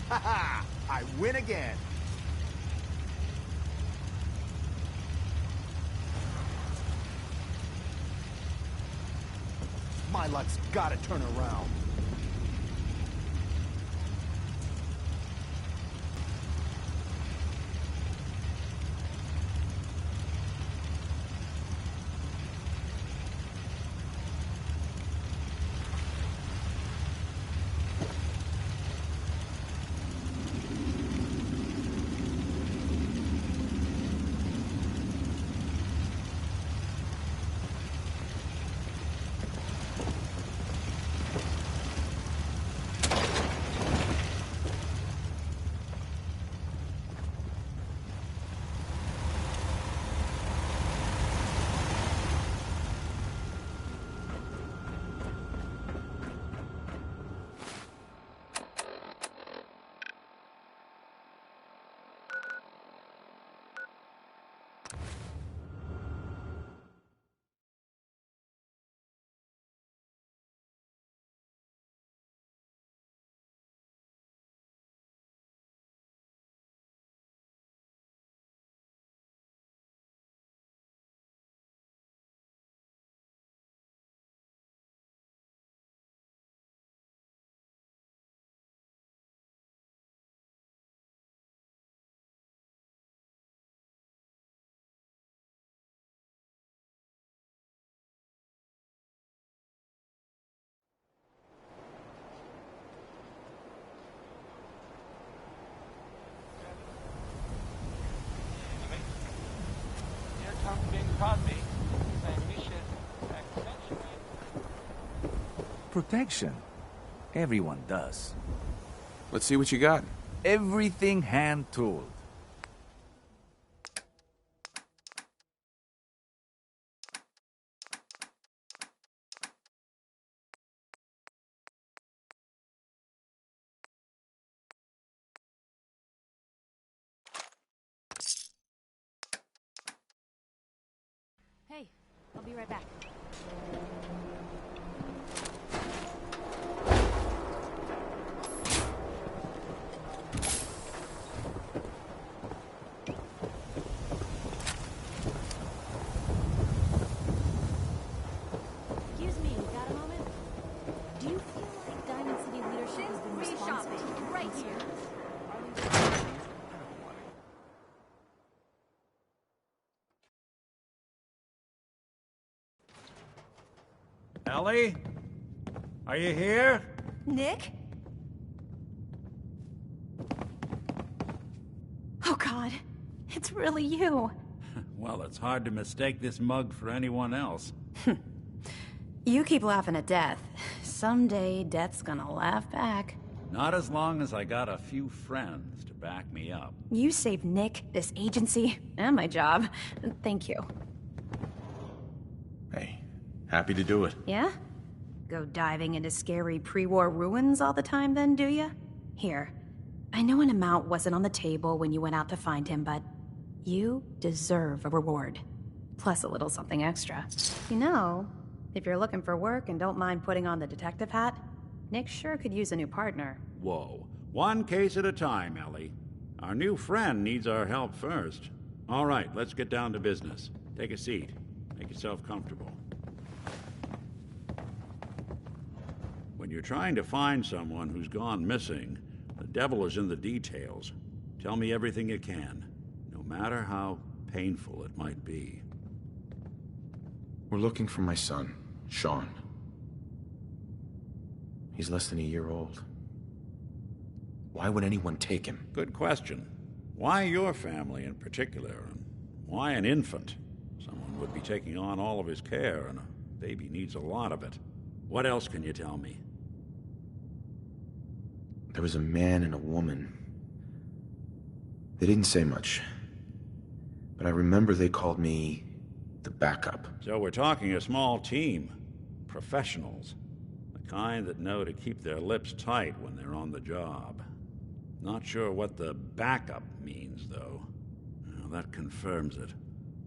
Ha! I win again. My luck's gotta turn around. Protection. Everyone does. Let's see what you got. Everything hand-tooled. Hey, I'll be right back. Excuse me, got a moment? Do you feel like Diamond City leadership has been responsible? Right here. Ellie? Are you here? Nick? Oh God, it's really you. Well, it's hard to mistake this mug for anyone else. You keep laughing at death. Someday, death's gonna laugh back. Not as long as I got a few friends to back me up. You saved Nick, this agency, and my job. Thank you. Hey, happy to do it. Yeah? Go diving into scary pre-war ruins all the time then, do ya? Here, I know an amount wasn't on the table when you went out to find him, but you deserve a reward. Plus a little something extra. You know, if you're looking for work and don't mind putting on the detective hat, Nick sure could use a new partner. Whoa. One case at a time, Ellie. Our new friend needs our help first. All right, let's get down to business. Take a seat. Make yourself comfortable. When you're trying to find someone who's gone missing, the devil is in the details. Tell me everything you can, no matter how painful it might be. We're looking for my son, Sean. He's less than a year old. Why would anyone take him? Good question. Why your family in particular, and why an infant? Someone would be taking on all of his care, and a baby needs a lot of it. What else can you tell me? There was a man and a woman. They didn't say much, but I remember they called me the backup. So we're talking a small team. Professionals. The kind that know to keep their lips tight when they're on the job. Not sure what the backup means, though. Well, that confirms it.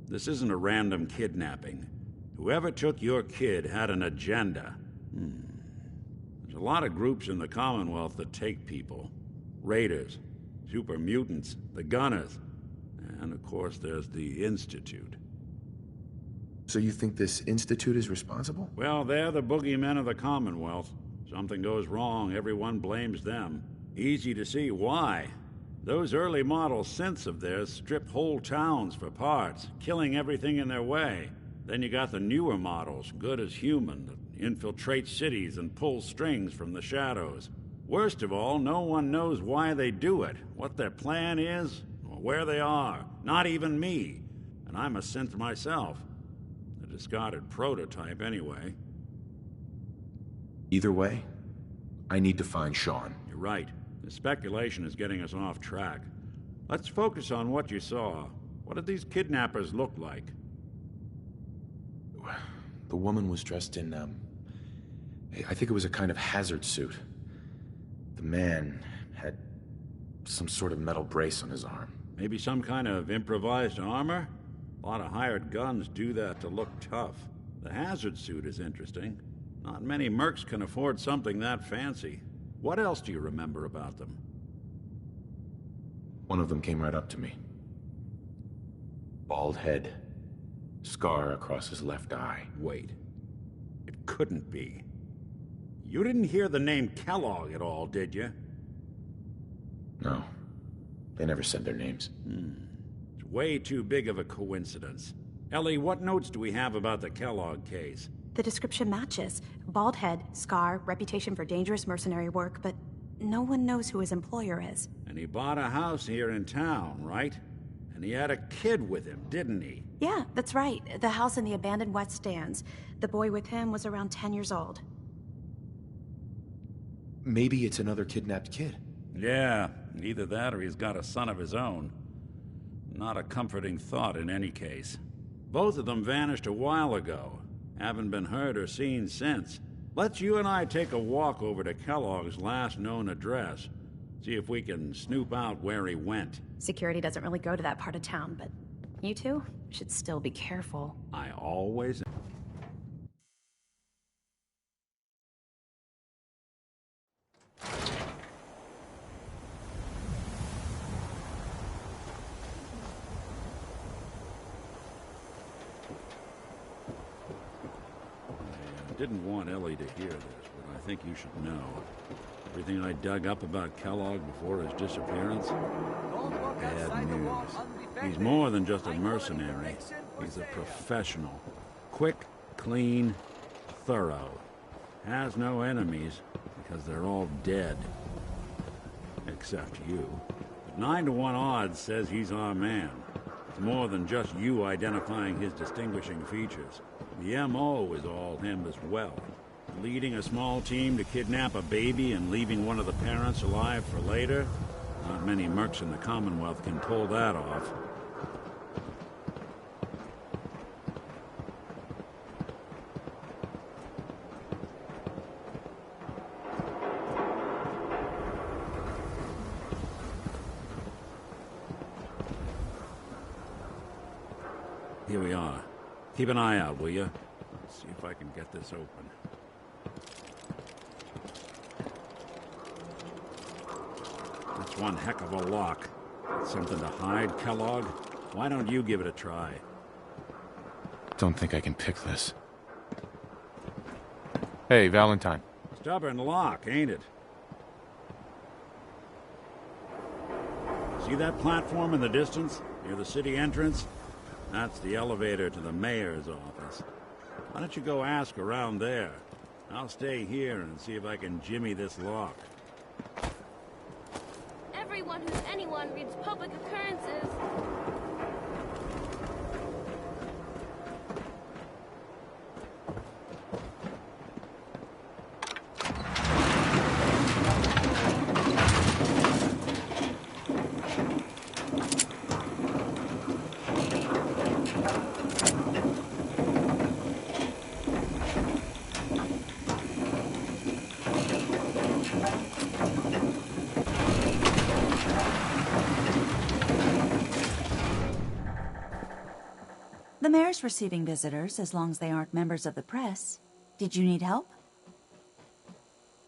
This isn't a random kidnapping. Whoever took your kid had an agenda. There's a lot of groups in the Commonwealth that take people. Raiders, super mutants, the Gunners, and of course there's the Institute. So you think this Institute is responsible? Well, they're the boogeymen of the Commonwealth. Something goes wrong, everyone blames them. Easy to see why. Those early model synths of theirs strip whole towns for parts, killing everything in their way. Then you got the newer models, good as human, that infiltrate cities and pull strings from the shadows. Worst of all, no one knows why they do it, what their plan is, or where they are. Not even me. And I'm a synth myself. A discarded prototype anyway. Either way, I need to find Sean. You're right. The speculation is getting us off track. Let's focus on what you saw. What did these kidnappers look like? The woman was dressed in, I think it was a kind of hazard suit. The man had some sort of metal brace on his arm. Maybe some kind of improvised armor? A lot of hired guns do that to look tough. The hazard suit is interesting. Not many mercs can afford something that fancy. What else do you remember about them? One of them came right up to me. Bald head. Scar across his left eye. Wait. It couldn't be. You didn't hear the name Kellogg at all, did you? No. They never said their names. It's way too big of a coincidence. Ellie, what notes do we have about the Kellogg case? The description matches. Bald head, scar, reputation for dangerous mercenary work, but no one knows who his employer is. And he bought a house here in town, right? And he had a kid with him, didn't he? Yeah, that's right. The house in the abandoned West Stands. The boy with him was around 10 years old. Maybe it's another kidnapped kid. Yeah, either that or he's got a son of his own. Not a comforting thought in any case. Both of them vanished a while ago. Haven't been heard or seen since. Let's you and I take a walk over to Kellogg's last known address. See if we can snoop out where he went. Security doesn't really go to that part of town, but you two should still be careful. I always... I didn't want Ellie to hear this, but I think you should know. Everything I dug up about Kellogg before his disappearance? Bad news. He's more than just a mercenary. He's a professional. Quick, clean, thorough. Has no enemies, because they're all dead. Except you. But 9 to 1 odds says he's our man. It's more than just you identifying his distinguishing features. The M.O. is all him as well. Leading a small team to kidnap a baby and leaving one of the parents alive for later? Not many mercs in the Commonwealth can pull that off. Here we are. Keep an eye out, will you? Let's see if I can get this open. That's one heck of a lock. Something to hide, Kellogg? Why don't you give it a try? Don't think I can pick this. Hey, Valentine. Stubborn lock, ain't it? See that platform in the distance, near the city entrance? That's the elevator to the mayor's office. Why don't you go ask around there? I'll stay here and see if I can jimmy this lock. Everyone who's anyone reads public occurrences. The mayor's receiving visitors as long as they aren't members of the press. Did you need help?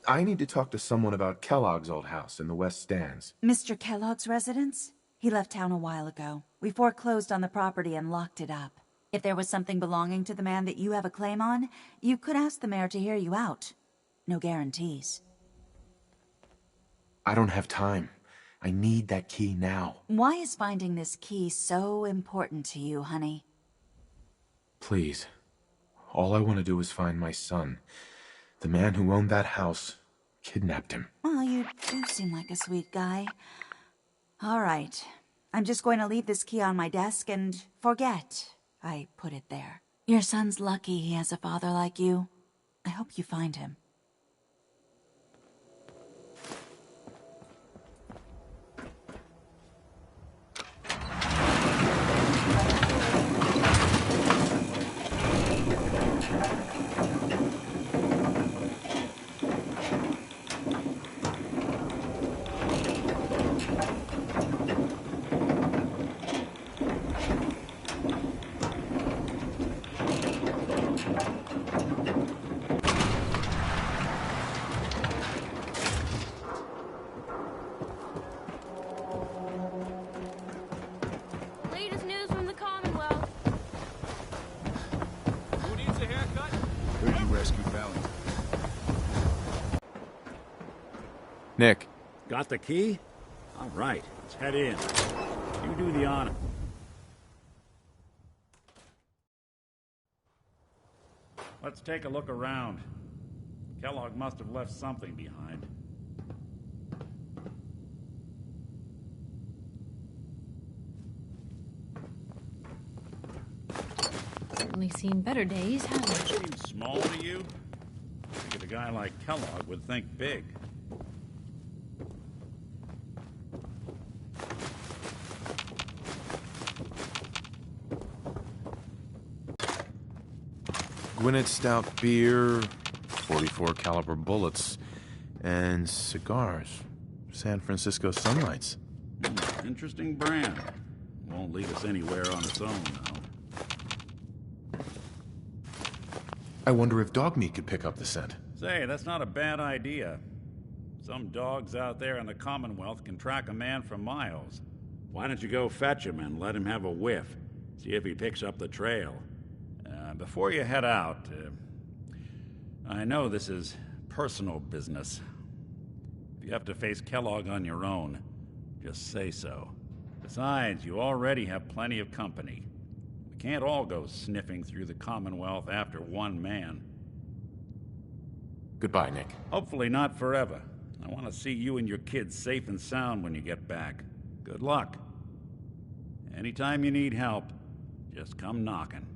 I need to talk to someone about Kellogg's old house in the West Stands. Mr. Kellogg's residence? He left town a while ago. We foreclosed on the property and locked it up. If there was something belonging to the man that you have a claim on, you could ask the mayor to hear you out. No guarantees. I don't have time. I need that key now. Why is finding this key so important to you, honey? Please. All I want to do is find my son. The man who owned that house kidnapped him. Well, you do seem like a sweet guy. All right. I'm just going to leave this key on my desk and forget I put it there. Your son's lucky he has a father like you. I hope you find him. Latest news from the Commonwealth. Who needs a haircut? Heard you rescued Valentine. Nick. Got the key? All right, let's head in. You do the honor. Let's take a look around. Kellogg must have left something behind. Certainly seen better days, hasn't it? Seems small to you? I figured a guy like Kellogg would think big. Gwinnett Stout beer, 44 caliber bullets, and cigars. San Francisco Sunlights. Interesting brand. Won't lead us anywhere on its own, though. I wonder if dog meat could pick up the scent. Say, that's not a bad idea. Some dogs out there in the Commonwealth can track a man for miles. Why don't you go fetch him and let him have a whiff? See if he picks up the trail. Before you head out, I know this is personal business. If you have to face Kellogg on your own, just say so. Besides, you already have plenty of company. We can't all go sniffing through the Commonwealth after one man. Goodbye, Nick. Hopefully not forever. I want to see you and your kids safe and sound when you get back. Good luck. Anytime you need help, just come knocking.